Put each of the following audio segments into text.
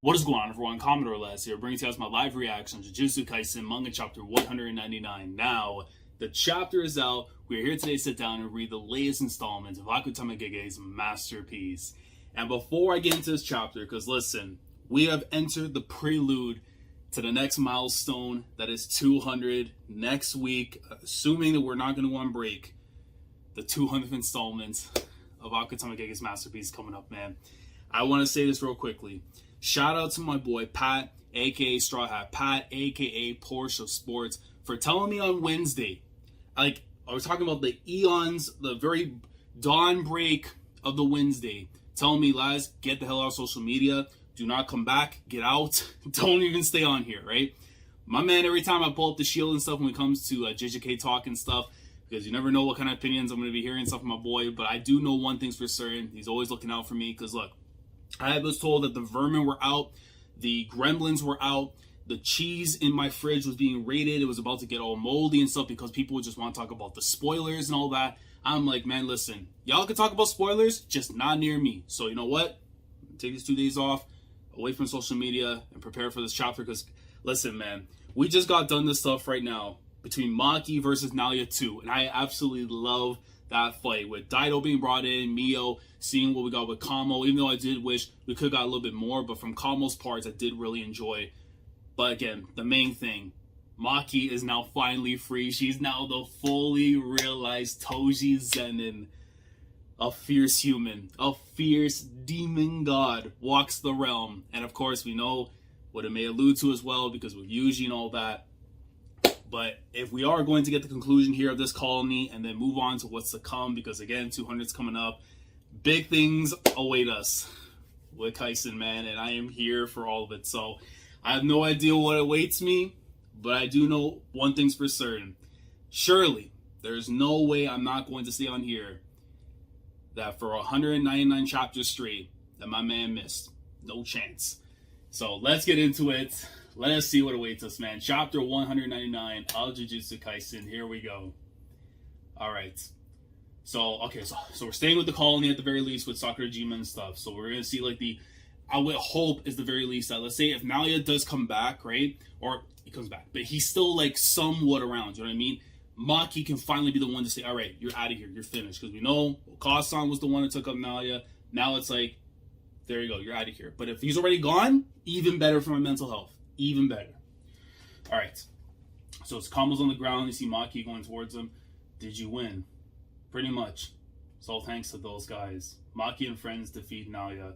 What is going on, everyone? Commodore Les here, bringing to you guys my live reaction to Jujutsu Kaisen manga chapter 199. Now, the chapter is out. We are here today to sit down and read the latest installment of Akutami Gege's masterpiece. And before I get into this chapter, because listen, we have entered the prelude to the next milestone, that is 200 next week, assuming that we're not going to go on break. The 200th installment of Akutami Gege's masterpiece coming up, man. I want to say this real quickly. Shout out to my boy Pat, aka Straw Hat Pat, aka Porsche Sports, for telling me on Wednesday, like I was talking about the eons, the very dawn break of the Wednesday, telling me, Laz, get the hell out of social media, do not come back, get out, don't even stay on here, right? My man, every time I pull up the shield and stuff when it comes to JJK talk and stuff, because you never know what kind of opinions I'm going to be hearing stuff from my boy, but I do know one thing's for certain, he's always looking out for me, because look, I was told that the vermin were out, the gremlins were out, the cheese in my fridge was being raided, it was about to get all moldy and stuff because people would just want to talk about the spoilers and all that. I'm like, man, listen, y'all can talk about spoilers, just not near me. So you know what? Take these 2 days off, away from social media, and prepare for this chapter because, listen, man, we just got done this stuff right now between Maki versus Nalia 2, and I absolutely love that fight with Daido being brought in, Mio, seeing what we got with Kamo, even though I did wish we could have got a little bit more, but from Kamo's parts, I did really enjoy. But again, the main thing, Maki is now finally free. She's now the fully realized Toji Zenin. A fierce human, a fierce demon god walks the realm. And of course, we know what it may allude to as well, because with Yuji and all that. But if we are going to get the conclusion here of this colony and then move on to what's to come, because again, 200's coming up, big things await us with Kaisen, man, and I am here for all of it. So I have no idea what awaits me, but I do know one thing's for certain. Surely, there's no way I'm not going to stay on here that for 199 chapters straight that my man missed. No chance. So let's get into it. Let us see what awaits us, man. Chapter 199 of Jujutsu Kaisen. Here we go. All right. So, okay, so we're staying with the colony at the very least with Sakurajima and stuff. So we're going to see, like, I would hope is the very least that, let's say, if Nalia does come back, right? Or he comes back, but he's still, like, somewhat around, you know what I mean? Maki can finally be the one to say, all right, you're out of here, you're finished. Because we know Okasan was the one that took up Nalia. Now it's like, there you go, you're out of here. But if he's already gone, even better for my mental health. Even better. All right. So it's Kamo's on the ground. You see Maki going towards him. Did you win? Pretty much. It's all thanks to those guys. Maki and friends defeat Nalia.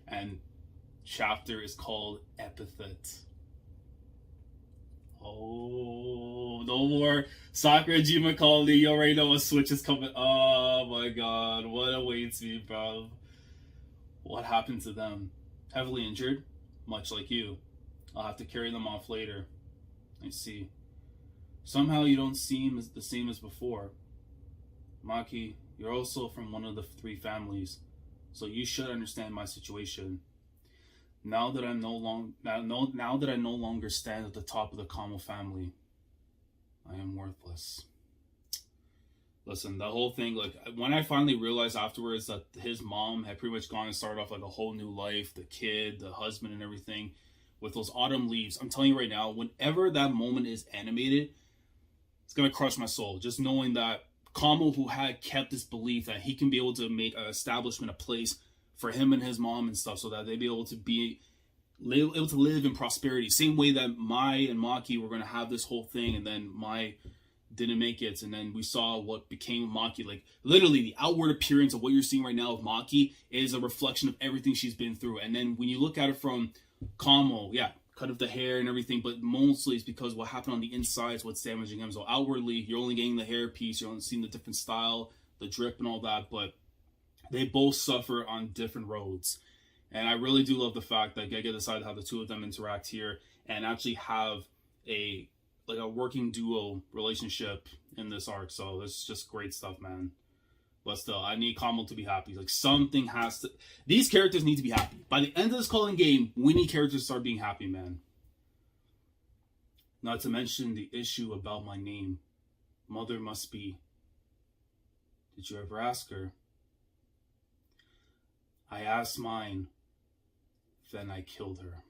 And chapter is called Epithet. Oh, no more Sakurajima Colony. You already know a switch is coming. Oh my god. What awaits me, bro? What happened to them? Heavily injured? Much like you. I'll have to carry them off later. I see. Somehow you don't seem the same as before. Maki, you're also from one of the 3 families, so you should understand my situation. Now that I no longer stand at the top of the Kamo family, I am worthless. Listen, the whole thing, like, when I finally realized afterwards that his mom had pretty much gone and started off like a whole new life, the kid, the husband and everything, with those autumn leaves, I'm telling you right now, whenever that moment is animated, it's going to crush my soul. Just knowing that Kamo, who had kept this belief that he can be able to make an establishment, a place for him and his mom and stuff, so that they'd be able to live in prosperity. Same way that Mai and Maki were going to have this whole thing, and then Mai didn't make it, and then we saw what became Maki. Like, literally, the outward appearance of what you're seeing right now of Maki is a reflection of everything she's been through. And then when you look at it from Kamo, yeah, cut of the hair and everything, but mostly it's because what happened on the inside is what's damaging him. So outwardly, you're only getting the hair piece, you're only seeing the different style, the drip and all that, but they both suffer on different roads. And I really do love the fact that Gege decided to have the 2 of them interact here and actually have a working duo relationship in this arc. So it's just great stuff, man. But still, I need Kamo to be happy. Like, something has to... These characters need to be happy. By the end of this calling game, we need characters to start being happy, man. Not to mention the issue about my name. Mother must be. Did you ever ask her? I asked mine. Then I killed her.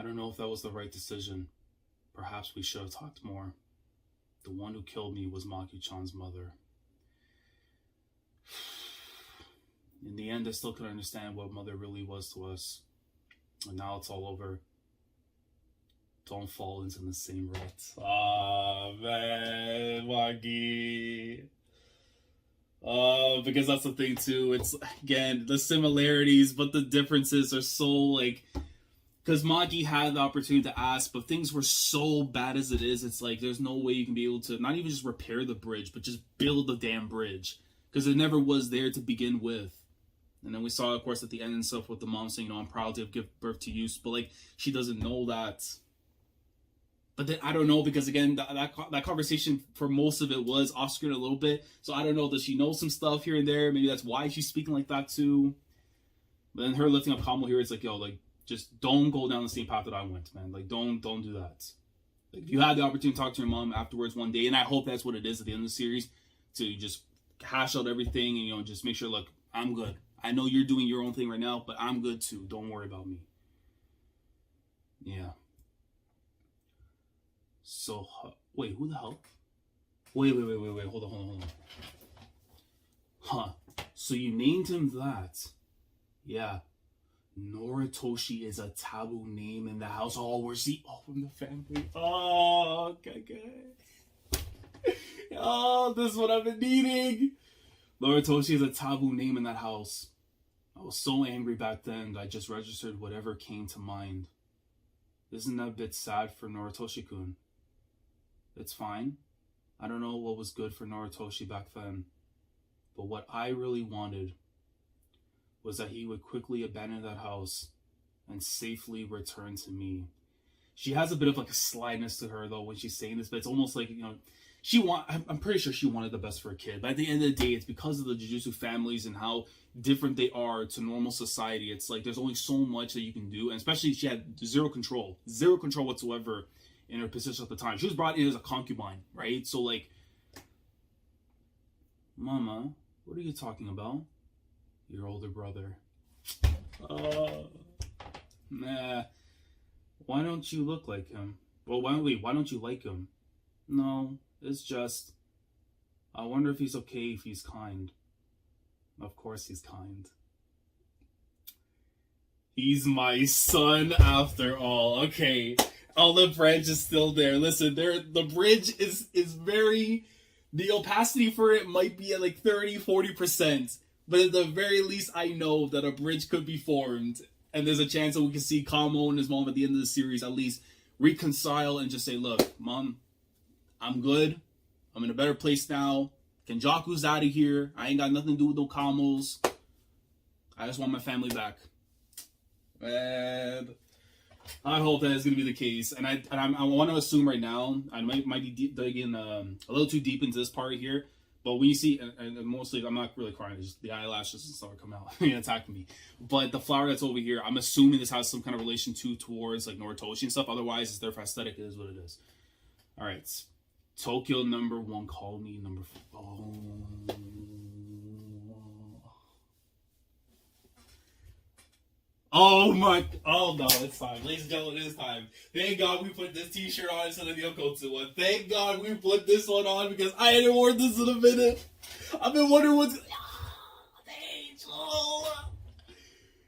don't know if that was the right decision. Perhaps we should have talked more. The one who killed me was Maki-chan's mother. In the end, I still couldn't understand what mother really was to us. And now it's all over. Don't fall into the same rut. Ah, man, Maki. Because that's the thing too. It's, again, the similarities, but the differences are so, like, because Maki had the opportunity to ask, but things were so bad as it is. It's like there's no way you can be able to not even just repair the bridge, but just build the damn bridge, because it never was there to begin with. And then we saw, of course, at the end and stuff with the mom saying, I'm proud to give birth to you, but like she doesn't know that. But then I don't know, because again, that conversation for most of it was off screen a little bit. So I don't know, does she know some stuff here and there? Maybe that's why she's speaking like that too. But then her lifting up Kamo here, it's like, yo, like, just don't go down the same path that I went, man. Like, don't do that. Like, if you had the opportunity to talk to your mom afterwards one day, and I hope that's what it is at the end of the series, to just hash out everything and, you know, just make sure, look, I'm good. I know you're doing your own thing right now, but I'm good too. Don't worry about me. Yeah. So, wait, who the hell? Wait. Hold on. Huh. So you named him that. Yeah. Noritoshi is a taboo name in the house. Oh, where's he? Oh, from the family. Oh, okay. Oh, this is what I've been needing. Noritoshi is a taboo name in that house. I was so angry back then that I just registered whatever came to mind. Isn't that a bit sad for Noritoshi-kun? It's fine. I don't know what was good for Noritoshi back then. But what I really wanted was that he would quickly abandon that house and safely return to me. She has a bit of like a slyness to her though when she's saying this, but it's almost like, you know, I'm pretty sure she wanted the best for a kid. But at the end of the day, it's because of the Jujutsu families and how different they are to normal society. It's like there's only so much that you can do, and especially she had zero control whatsoever in her position at the time. She was brought in as a concubine, right? So like, Mama, what are you talking about? Your older brother. Nah. Why don't you look like him? Well, why don't you like him? No, it's just, I wonder if he's okay, if he's kind. Of course he's kind. He's my son after all. Okay. Olive branch is still there. Listen, the bridge is very, the opacity for it might be at like 30-40%. But at the very least, I know that a bridge could be formed. And there's a chance that we can see Kamo and his mom at the end of the series at least reconcile and just say, look, Mom, I'm good. I'm in a better place now. Kenjaku's out of here. I ain't got nothing to do with no Kamos. I just want my family back. And I hope that is going to be the case. And I want to assume right now, I might be digging a little too deep into this part here. But when you see, and mostly, I'm not really crying, it's just the eyelashes and stuff are coming out and attacking me. But the flower that's over here, I'm assuming this has some kind of relation towards like Noritoshi and stuff. Otherwise, it's their aesthetic. It is what it is. All right. Tokyo number 1, call me number 4. Oh no, it's time. Ladies and gentlemen, it is time. Thank God we put this t-shirt on instead of the Yokotsu one. Thank God we put this one on because I hadn't worn this in a minute. I've been wondering what's...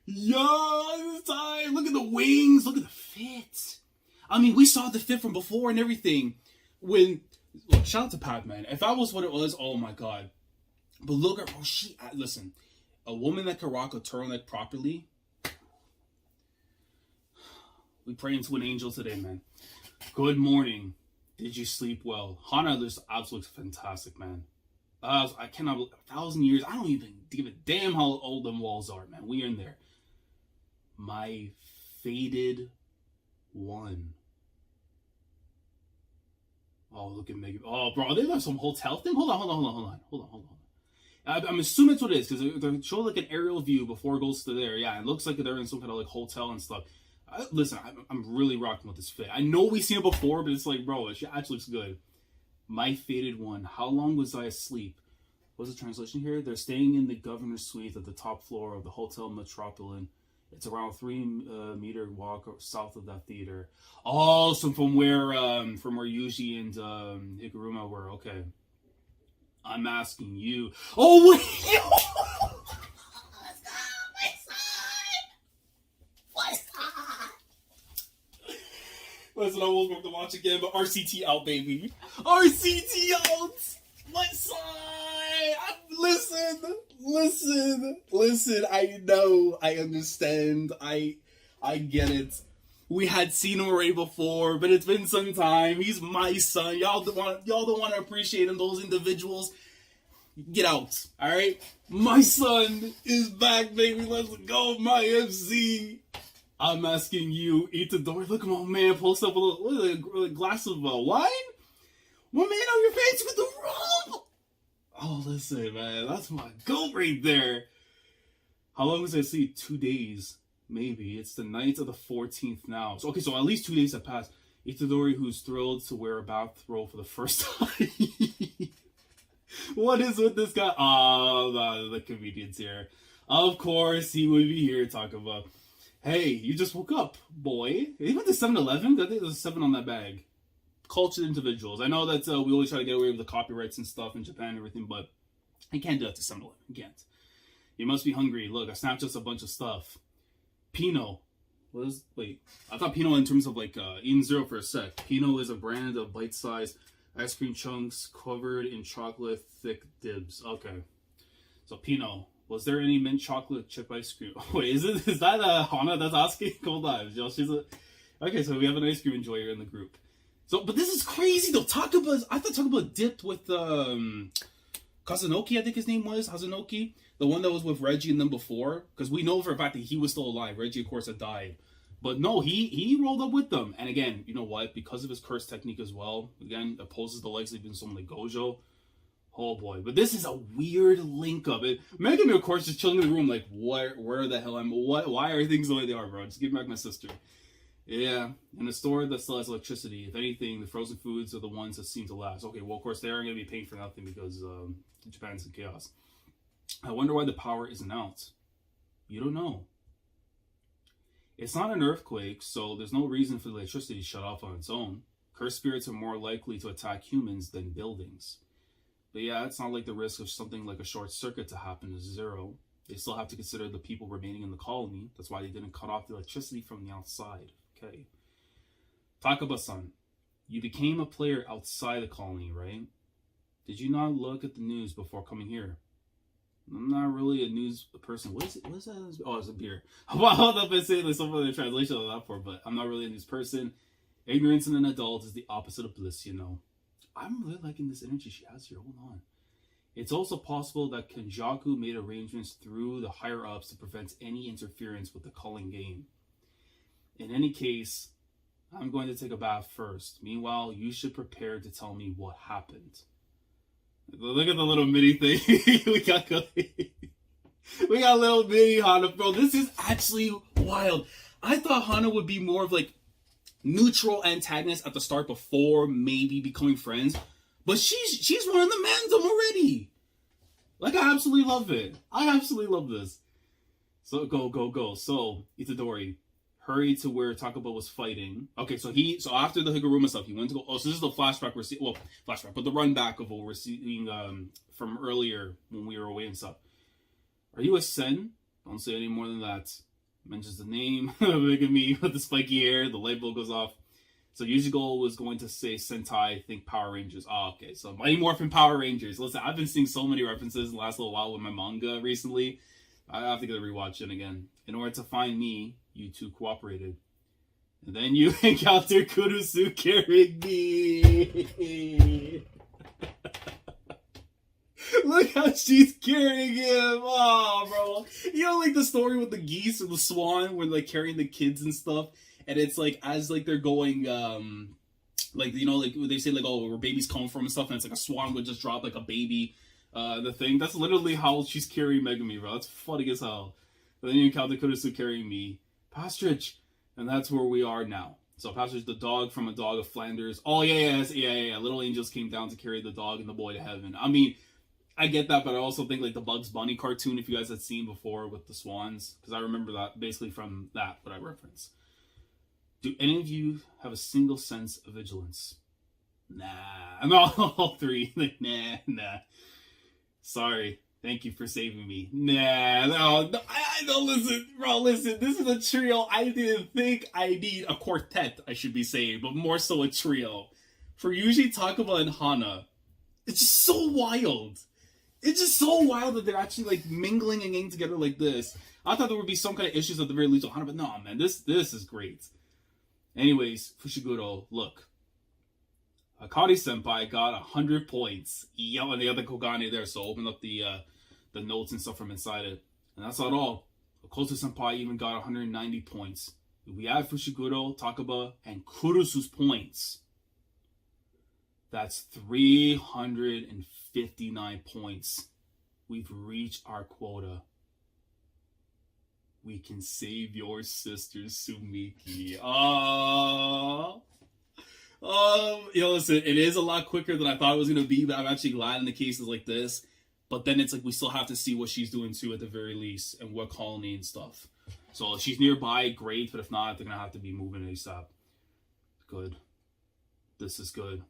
Yo, it's time. Look at the wings. Look at the fit. I mean, we saw the fit from before and everything. Look, shout out to Pat, man. If that was what it was, oh my God. But look at... listen. A woman that can rock a turtleneck properly... We pray into an angel today, man. Good morning. Did you sleep well? Hana looks absolutely fantastic, man. I cannot believe 1,000 years. I don't even give a damn how old them walls are, man. We are in there. My faded one. Oh, look at Megumi. Oh, bro, they have some hotel thing. Hold on. I'm assuming it's what it is because they're showing like an aerial view before it goes to there. Yeah, it looks like they're in some kind of like hotel and stuff. Listen, I'm really rocking with this fit. I know we've seen it before, but it's like, bro, it actually looks good. My faded one. How long was I asleep? What's the translation here? They're staying in the governor's suite at the top floor of the Hotel Metropolitan It's around 3 meter walk south of that theater. Oh, so from where Yuji and Higuruma were. Okay. I'm asking you. Oh wait! Listen, I was going to watch again, but RCT out, baby. RCT out! My son! Listen. I know. I understand. I get it. We had seen him already before, but it's been some time. He's my son. Y'all don't want to appreciate him, those individuals. Get out, alright? My son is back, baby. Let's go, my MC. I'm asking you, Itadori, look at my man post up a glass of wine? My man on your face with the robe! Oh, listen, man, that's my goat right there. How long was I asleep? 2 days, maybe. It's the night of the 14th now. So, okay, so at least 2 days have passed. Itadori, who's thrilled to wear a bathrobe for the first time. What is with this guy? Oh, the comedians here. Of course, he would be here talking about, hey, you just woke up, boy. He went to 7-Eleven? I think there's a 7 on that bag. Cultured individuals. I know that we always try to get away with the copyrights and stuff in Japan and everything, but I can't do that to 7-Eleven. I can't. You must be hungry. Look, I snapped just a bunch of stuff. Pinot. Wait. I thought Pinot in terms of like eating zero for a sec. Pinot is a brand of bite-sized ice cream chunks covered in chocolate thick dibs. Okay. So Pinot. Was there any mint chocolate chip ice cream? Wait, is that Hana that's asking? Hold on. Okay, so we have an ice cream enjoyer in the group. So, but this is crazy though. I thought Takaba dipped with Kazunoki, I think his name was. Hazunoki. The one that was with Reggie and them before. Because we know for a fact that he was still alive. Reggie, of course, had died. But no, he rolled up with them. And again, you know what? Because of his curse technique as well, again, opposes the legs of even someone like Gojo. Oh boy. But this is a weird link up. Megumi, of course, just chilling in the room like, where the hell am I? Why are things the way they are, bro? Just give me back my sister. Yeah, in a store that still has electricity, if anything, the frozen foods are the ones that seem to last. Okay, well, of course, they aren't going to be paying for nothing because Japan's in chaos. I wonder why the power isn't out. You don't know. It's not an earthquake, so there's no reason for the electricity to shut off on its own. Cursed spirits are more likely to attack humans than buildings. But yeah, it's not like the risk of something like a short circuit to happen is zero. They still have to consider the people remaining in the colony. That's why they didn't cut off the electricity from the outside. Okay. Takaba-san, you became a player outside the colony, right? Did you not look at the news before coming here? I'm not really a news person. What is it? What is that? Oh, it's a beer. Well, hold up and say like some of the translation of that for, but I'm not really a news person. Ignorance in an adult is the opposite of bliss, you know. I'm really liking this energy she has here. Hold on. It's also possible that Kenjaku made arrangements through the higher-ups to prevent any interference with the culling game. In any case, I'm going to take a bath first. Meanwhile, you should prepare to tell me what happened. Look at the little mini thing. we got little mini Hana. Bro, this is actually wild. I thought Hana would be more of like neutral antagonist at the start before maybe becoming friends. But she's one of the mandem already. Like, I absolutely love it. I absolutely love this. So, go. So, Itadori, hurry to where Takaba was fighting. Okay, so after the Higuruma stuff, he went to go. Oh, so this is the flashback we're seeing. Well, flashback, but the run back of what we're seeing from earlier when we were away and stuff. Are you a Sen? Don't say any more than that. Mentions the name of Megumi with the spiky hair. The light bulb goes off. So Yujigo was going to say Sentai, think Power Rangers. Oh, okay. So Mighty Morphin Power Rangers. Listen, I've been seeing so many references in the last little while with my manga recently. I have to get a rewatch it again. In order to find me, you two cooperated. And then you encounter Kurusu carrying me. Look how she's carrying him. Oh, bro. You know, like the story with the geese or the swan when like carrying the kids and stuff. And it's like, as like they're going, like, you know, like they say like, oh, where babies come from and stuff. And it's like a swan would just drop like a baby, the thing. That's literally how she's carrying Megumi, bro. That's funny as hell. But then you encounter Kurusu carrying me. Pastrich. And that's where we are now. So Pastrich, the dog from A Dog of Flanders. Oh, yeah. Little angels came down to carry the dog and the boy to heaven. I mean, I get that, but I also think like the Bugs Bunny cartoon, if you guys had seen before with the swans, because I remember that basically from that, what I reference. Do any of you have a single sense of vigilance? Nah. I'm all three. Like, nah. Sorry. Thank you for saving me. Nah, no, I don't listen. Bro, listen, this is a trio. I didn't think I need a quartet, I should be saying, but more so a trio. For Yuji, Takuma, and Hana, it's just so wild. It's just so wild that they're actually like mingling and getting together like this. I thought there would be some kind of issues at the very least with Hana, but no, man, this is great. Anyways, Fushiguro, look. Akari Senpai got 100 points. Yo, and they got the Kogane there, so open up the notes and stuff from inside it. And that's not all. Akoto Senpai even got 190 points. If we add Fushiguro, Takaba, and Kurusu's points, that's 359 points. We've reached our quota. We can save your sister, Sumiki. Oh. Listen, it is a lot quicker than I thought it was going to be, but I'm actually glad in the cases like this. But then it's like we still have to see what she's doing too at the very least, and what colony and stuff. So if she's nearby, great, but if not, they're going to have to be moving ASAP. Good. This is good.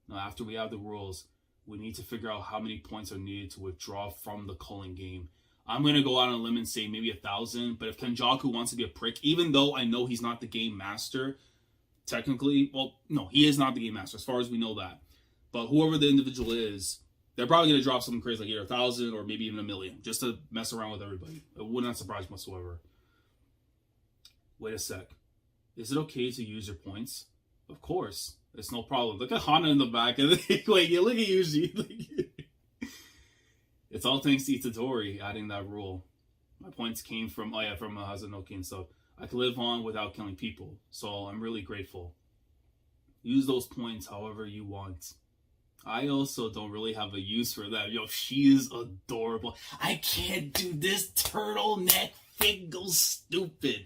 Now, after we have the rules, we need to figure out how many points are needed to withdraw from the culling game. I'm going to go out on a limb and say maybe 1,000, but if Kenjaku wants to be a prick, even though I know he's not the game master, technically, well, no, he is not the game master, as far as we know that. But whoever the individual is, they're probably going to drop something crazy like either 1,000 or maybe even 1,000,000, just to mess around with everybody. It would not surprise me whatsoever. Wait a sec. Is it okay to use your points? Of course. It's no problem. Look at Hana in the back. And like, look at Yuji. It's all thanks to Itadori adding that rule. My points came from Hazanoki and stuff. I can live on without killing people, so I'm really grateful. Use those points however you want. I also don't really have a use for that. Yo, she is adorable. I can't do this turtleneck thing goes stupid.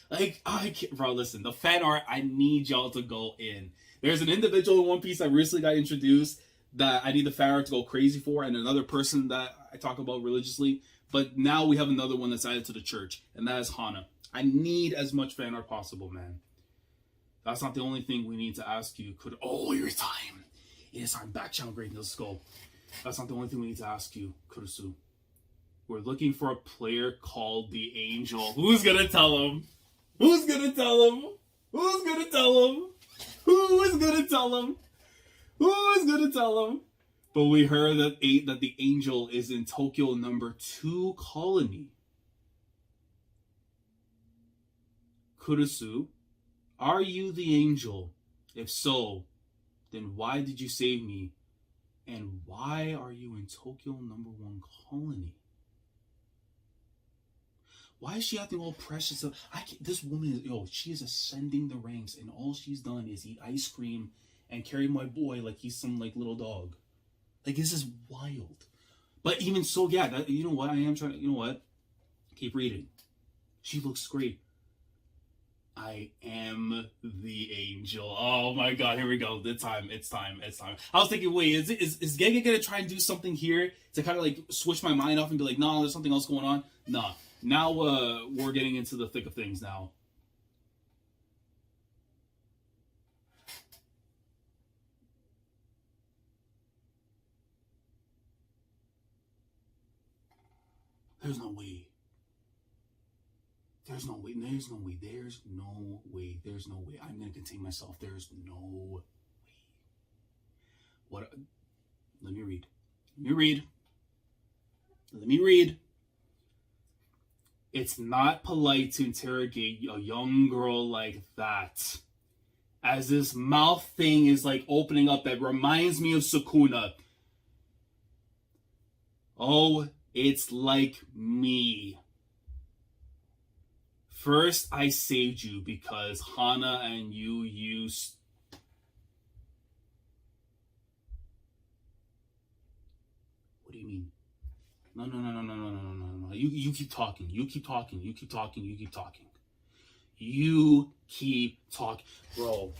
Like, I can't. Bro, listen, the fan art, I need y'all to go in. There's an individual in One Piece that recently got introduced that I need the fan art to go crazy for, and another person that I talk about religiously. But now we have another one that's added to the church, and that is Hana. I need as much fan art possible, man. That's not the only thing we need to ask you. Your time. It is time. Back channel great. Let's go. That's not the only thing we need to ask you, Kurusu. We're looking for a player called the Angel. Who's gonna tell him? Who's gonna tell him? Who's gonna tell him? Who is gonna tell him? Who is gonna tell him? But we heard that the Angel is in Tokyo number 2 colony. Kurusu, are you the Angel? If so, then why did you save me? And why are you in Tokyo number 1 colony? Why is she acting all precious? This woman she is ascending the ranks, and all she's done is eat ice cream and carry my boy like he's some like little dog. Like, this is wild. But even so, yeah, you know what? I am trying to, you know what? Keep reading. She looks great. I am the Angel. Oh my god, here we go. It's time. I was thinking, wait, is Gege gonna try and do something here to kind of like switch my mind off and be like, no, there's something else going on? Nah. Now we're getting into the thick of things now. There's no way. I'm going to contain myself. There's no way. What? Let me read. It's not polite to interrogate a young girl like that. As this mouth thing is like opening up, that reminds me of Sukuna. Oh, it's like me. First, I saved you because Hana and you used... What do you mean? No. You keep talking. You keep talking. Bro.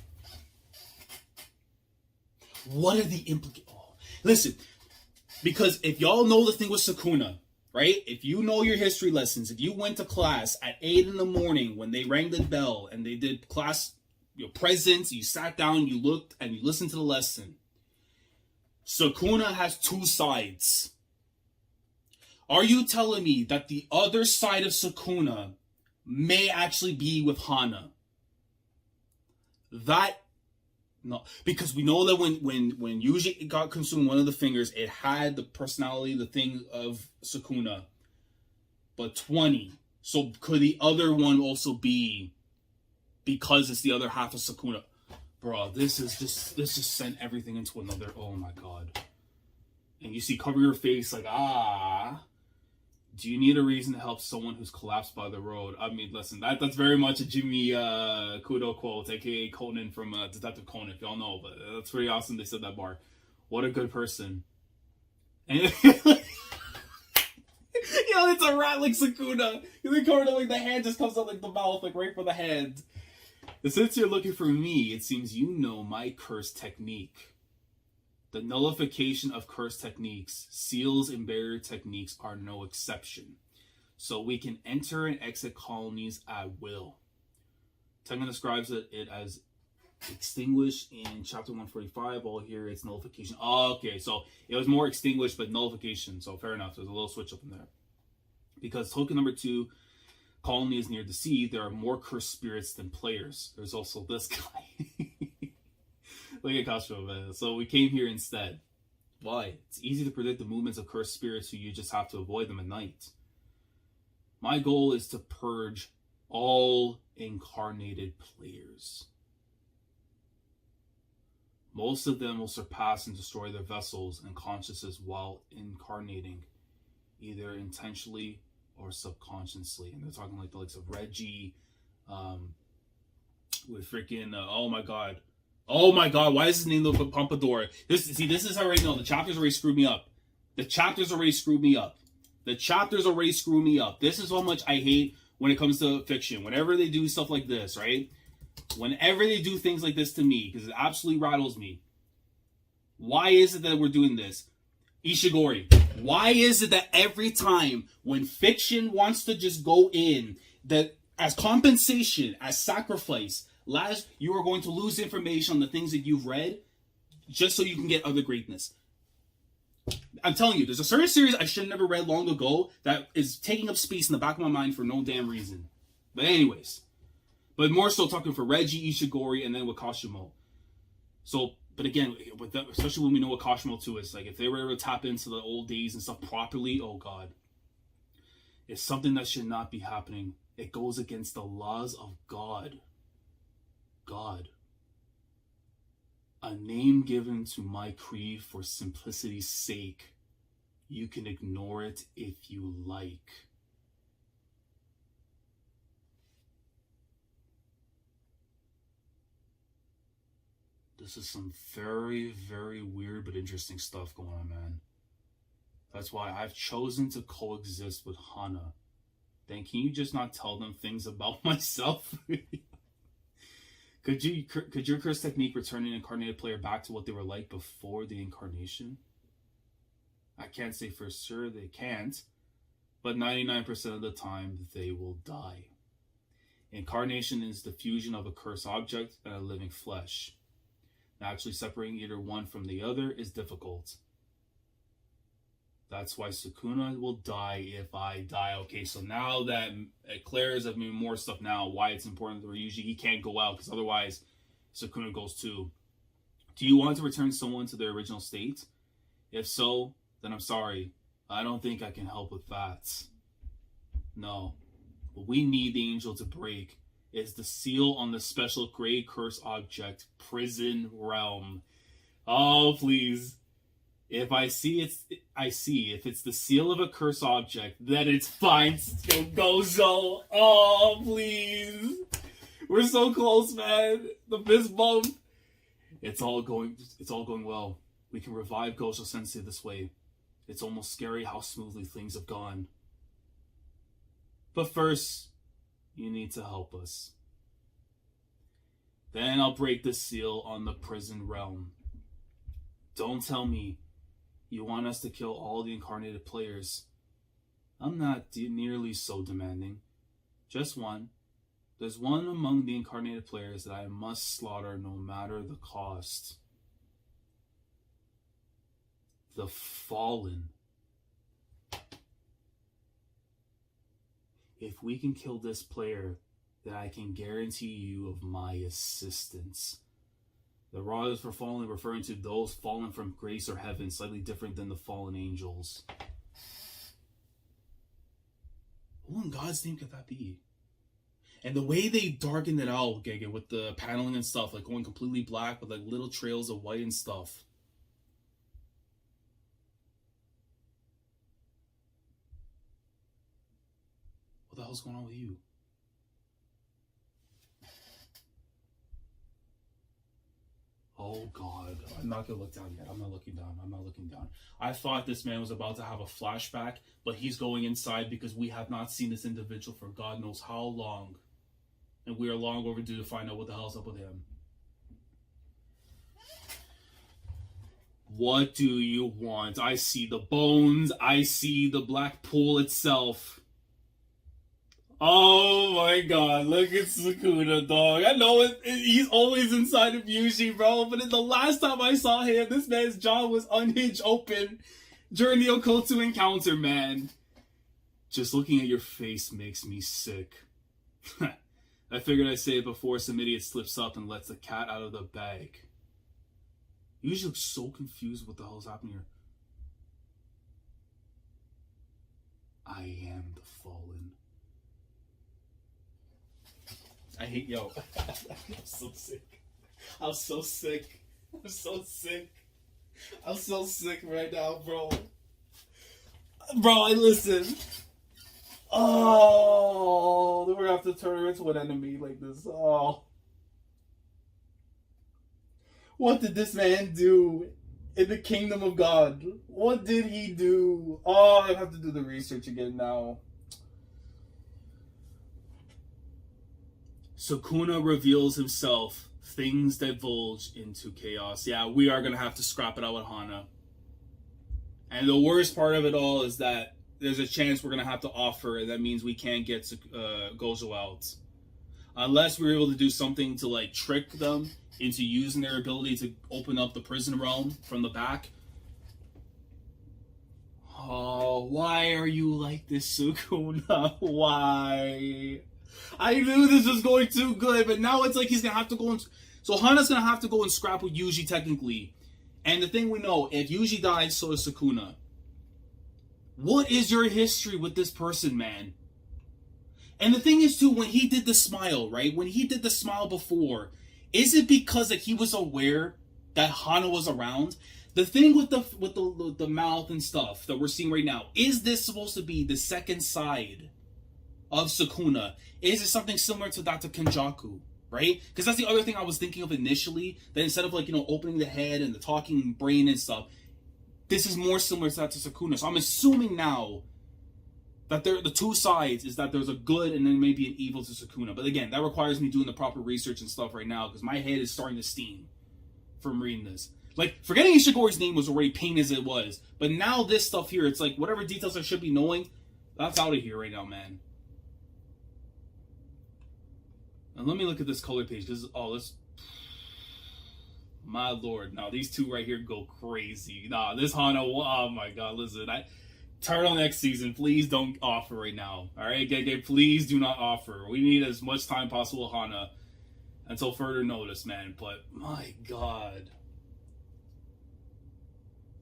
What are the implications? Oh, listen. Because if y'all know the thing with Sukuna, right? If you know your history lessons, if you went to class at 8 in the morning when they rang the bell and they did class, your presents, you sat down, you looked, and you listened to the lesson. Sukuna has two sides. Are you telling me that the other side of Sukuna may actually be with Hana? No, because we know that when Yuji got consumed one of the fingers, it had the personality, the thing of Sukuna. But 20. So could the other one also be because it's the other half of Sukuna? Bro, this just sent everything into another, oh my god. And you see, cover your face like, do you need a reason to help someone who's collapsed by the road? I mean, listen, that's very much a Jimmy Kudo quote, aka Conan from Detective Conan, if y'all know, but that's pretty awesome they said that bar. What a good person. And it's a rat like Sukuna. They covered it like the hand just comes out like the mouth, like right for the hand. And since you're looking for me, it seems you know my curse technique. The nullification of curse techniques, seals and barrier techniques are no exception. So we can enter and exit colonies at will. Tengen describes it as extinguished in chapter 145. All here it's nullification. Oh, okay, so it was more extinguished but nullification. So fair enough. There's a little switch up in there. Because token number 2, colony is near the sea. There are more cursed spirits than players. There's also this guy. Look at Kashimo, man. So we came here instead. Why? It's easy to predict the movements of cursed spirits, so you just have to avoid them at night. My goal is to purge all incarnated players. Most of them will surpass and destroy their vessels and consciousness while incarnating, either intentionally or subconsciously. And they're talking like the likes of Reggie, with freaking, oh my god, why is his name look like Pompadour? This is how I already know. The chapters already screwed me up. This is how much I hate when it comes to fiction. Whenever they do stuff like this, right? Whenever they do things like this to me, because it absolutely rattles me. Why is it that we're doing this? Ishigori. Why is it that every time when fiction wants to just go in, that as compensation, as sacrifice, you are going to lose information on the things that you've read just so you can get other greatness. I'm telling you, there's a certain series I should have never read long ago that is taking up space in the back of my mind for no damn reason. But anyways, but more so talking for Reggie, Ishigori, and then with Kashimo. So, but again, with that, especially when we know what Kashimo too is, like if they were able to tap into the old days and stuff properly, oh god, it's something that should not be happening. It goes against the laws of God. A name given to my creed for simplicity's sake. You can ignore it if you like. This is some very, very weird but interesting stuff going on, man. That's why I've chosen to coexist with Hana. Then can you just not tell them things about myself? Could your curse technique return an incarnated player back to what they were like before the incarnation? I can't say for sure they can't, but 99% of the time they will die. Incarnation is the fusion of a cursed object and a living flesh. Actually separating either one from the other is difficult. That's why Sukuna will die if I die. Okay, so now that it clears up me more stuff now, why it's important that usually he can't go out, because otherwise Sukuna goes too. Do you want to return someone to their original state? If so, then I'm sorry. I don't think I can help with that. No. What we need the angel to break is the seal on the special gray curse object, Prison Realm. Oh, please. If I see if it's the seal of a curse object, then it's fine. Gozo. Oh, please. We're so close, man. The fist bump. It's all going well. We can revive Gojo Sensei this way. It's almost scary how smoothly things have gone. But first, you need to help us. Then I'll break the seal on the Prison Realm. Don't tell me You want us to kill all the incarnated players. I'm not nearly so demanding. Just one. There's one among the incarnated players that I must slaughter no matter the cost. The Fallen. If we can kill this player, then I can guarantee you of my assistance. The Raw for Fallen, referring to those fallen from grace or heaven, slightly different than the fallen angels. Who in God's name could that be? And the way they darkened it out, Gege, with the paneling and stuff, like going completely black with like little trails of white and stuff. What the hell's going on with you? Oh God, I'm not gonna look down yet. I'm not looking down. I thought this man was about to have a flashback, but he's going inside because we have not seen this individual for God knows how long. And we are long overdue to find out what the hell's up with him. What do you want? I see the bones. I see the black pool itself. Oh my God, look at Sukuna, dog. I know he's always inside of Yuji, bro, but the last time I saw him, this man's jaw was unhinged open during the Okoto encounter, man. Just looking at your face makes me sick. I figured I'd say it before some idiot slips up and lets the cat out of the bag. Yuji looks so confused what the hell's happening here. I am the Fallen. I hate yo. I'm so sick. I'm so sick. I'm so sick. I'm so sick right now, bro. Bro, listen. Oh, we're gonna have to turn her into an enemy like this. Oh. What did this man do in the kingdom of God? What did he do? Oh, I have to do the research again now. Sukuna reveals himself. Things divulge into chaos. Yeah, we are going to have to scrap it out with Hana. And the worst part of it all is that there's a chance we're going to have to offer, and that means we can't get Gojo out. Unless we're able to do something to like trick them into using their ability to open up the prison realm from the back. Oh, why are you like this, Sukuna? Why? I knew this was going too good, but now it's like he's going to have to go and... So Hana's going to have to go and scrap with Yuji, technically. And the thing we know, if Yuji dies, so does Sukuna. What is your history with this person, man? And the thing is, too, when he did the smile, right? When he did the smile before, is it because that he was aware that Hana was around? The thing with the mouth and stuff that we're seeing right now, is this supposed to be the second side of Sukuna? Is it something similar to Dr. Kenjaku, right? Because that's the other thing I was thinking of initially, that instead of like, you know, opening the head and the talking brain and stuff, this is more similar to that to Sukuna. So I'm assuming now that the two sides is that there's a good and then maybe an evil to Sukuna. But again, that requires me doing the proper research and stuff right now, because my head is starting to steam from reading this. Like, forgetting Ishigori's name was already pain as it was, but now this stuff here, it's like whatever details I should be knowing, that's out of here right now, man. And let me look at this color page, because, oh, this... My lord, no, these two right here go crazy. Nah, this Hana, oh my god, listen, turtleneck season, please don't offer right now. Alright, Gege, please do not offer. We need as much time possible with Hana until further notice, man. But, my god.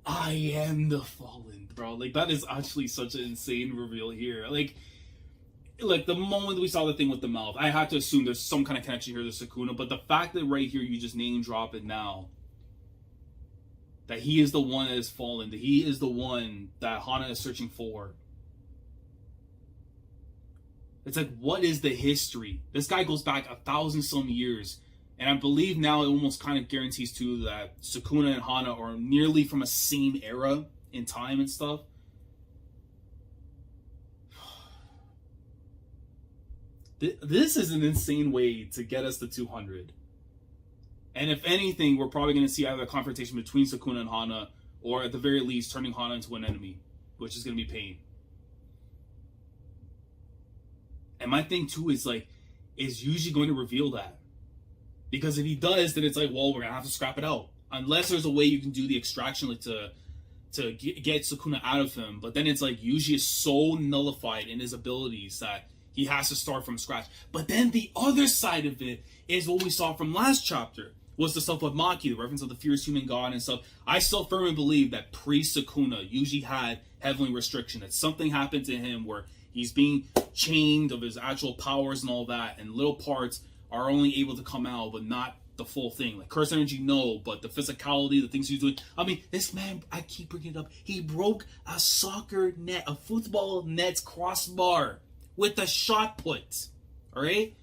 I am the Fallen, bro. Like, that is actually such an insane reveal here. Like, the moment we saw the thing with the mouth, I had to assume there's some kind of connection here to Sukuna, but the fact that right here you just name drop it now, that he is the one that is fallen, that he is the one that Hana is searching for. It's like, what is the history? This guy goes back 1,000 some years, and I believe now it almost kind of guarantees too that Sukuna and Hana are nearly from a same era in time and stuff. This is an insane way to get us to 200. And if anything, we're probably going to see either a confrontation between Sukuna and Hana, or at the very least turning Hana into an enemy, which is going to be pain. And my thing too is like, is Yuji going to reveal that? Because if he does, then it's like, well, we're going to have to scrap it out. Unless there's a way you can do the extraction, like to get Sukuna out of him. But then it's like Yuji is so nullified in his abilities that he has to start from scratch. But then the other side of it is what we saw from last chapter. Was the stuff with Maki, the reference of the fierce human god and stuff. I still firmly believe that pre-Sukuna, Yuji had heavenly restriction. That something happened to him where he's being chained of his actual powers and all that. And little parts are only able to come out, but not the full thing. Like curse energy, no, but the physicality, the things he's doing. I mean, this man, I keep bringing it up. He broke a soccer net, a football net's crossbar with a shot put. All right?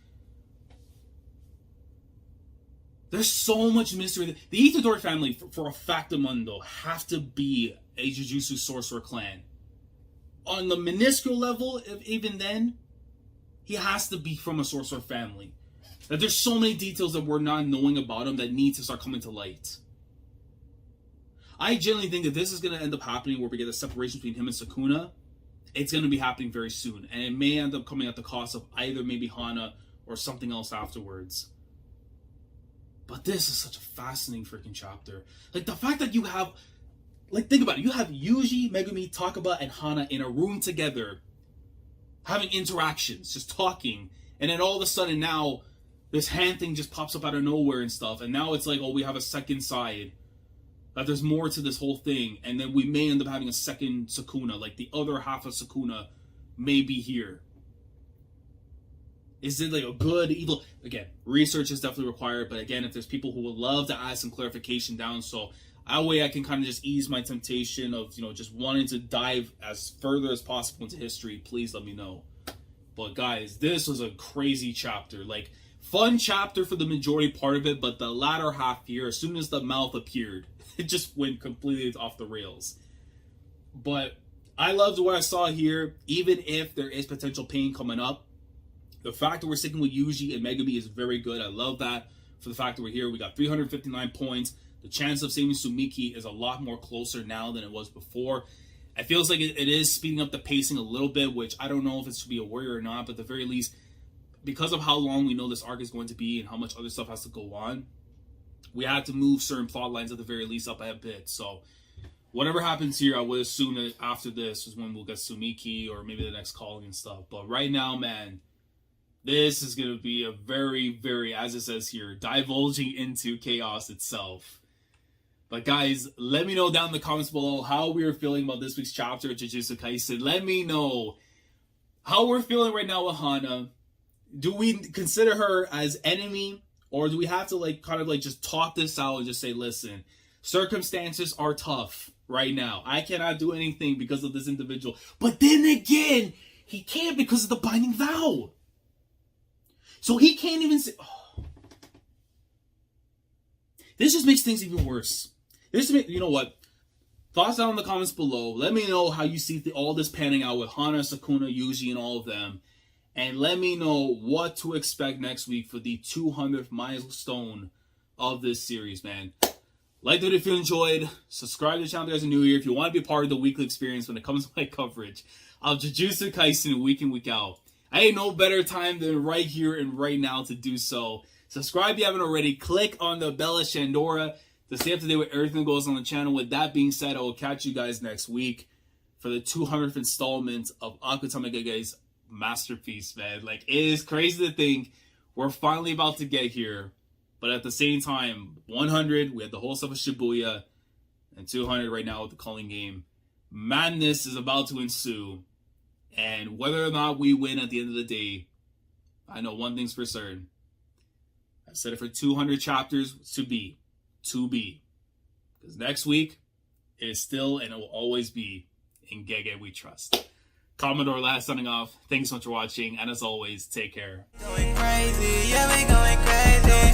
There's so much mystery. The Itadori family, for a factamundo, have to be a Jujutsu sorcerer clan. On the minuscule level, even then, he has to be from a sorcerer family. That there's so many details that we're not knowing about him that need to start coming to light. I genuinely think that this is going to end up happening where we get a separation between him and Sukuna. It's going to be happening very soon. And it may end up coming at the cost of either maybe Hana or something else afterwards. But this is such a fascinating freaking chapter. Like, the fact that you have... Like, think about it. You have Yuji, Megumi, Takaba, and Hana in a room together, having interactions, just talking. And then all of a sudden now, this hand thing just pops up out of nowhere and stuff. And now it's like, oh, we have a second side. That there's more to this whole thing. And then we may end up having a second Sukuna. Like, the other half of Sukuna may be here. Is it like a good, evil? Again, research is definitely required. But again, if there's people who would love to add some clarification down, so that way I can kind of just ease my temptation of, just wanting to dive as further as possible into history, please let me know. But guys, this was a crazy chapter. Like, fun chapter for the majority part of it, but the latter half here, as soon as the mouth appeared, it just went completely off the rails. But I loved what I saw here, even if there is potential pain coming up. The fact that we're sticking with Yuji and Megumi is very good. I love that for the fact that we're here. We got 359 points. The chance of saving Sumiki is a lot more closer now than it was before. It feels like it is speeding up the pacing a little bit, which I don't know if it should be a worry or not, but at the very least, because of how long we know this arc is going to be and how much other stuff has to go on, we have to move certain plot lines at the very least up a bit. So whatever happens here, I would assume that after this is when we'll get Sumiki or maybe the next calling and stuff. But right now, man, this is going to be a very, very, as it says here, divulging into chaos itself. But guys, let me know down in the comments below how we are feeling about this week's chapter of Jujutsu Kaisen. Let me know how we're feeling right now with Hana. Do we consider her as enemy? Or do we have to kind of just talk this out and just say, listen, circumstances are tough right now. I cannot do anything because of this individual. But then again, he can't because of the binding vow. So he can't even say... Oh. This just makes things even worse. You know what? Thoughts down in the comments below. Let me know how you see all this panning out with Hana, Sukuna, Yuji, and all of them. And let me know what to expect next week for the 200th milestone of this series, man. Like the video if you enjoyed. Subscribe to the channel if you guys are new here. If you want to be a part of the weekly experience when it comes to my coverage of Jujutsu Kaisen week in, week out. I ain't no better time than right here and right now to do so. Subscribe if you haven't already. Click on the bell at Shandora to stay up to date with everything that goes on the channel. With that being said, I will catch you guys next week for the 200th installment of Akutami Gege's masterpiece, man. Like, it is crazy to think we're finally about to get here. But at the same time, 100, we had the whole stuff of Shibuya. And 200 right now with the calling game. Madness is about to ensue. And whether or not we win at the end of the day, I know one thing's for certain. I said it for 200 chapters to be. Because next week is still and it will always be in Gege we trust. Commodore last signing off. Thanks so much for watching. And as always, take care. Going crazy, yeah, we going crazy.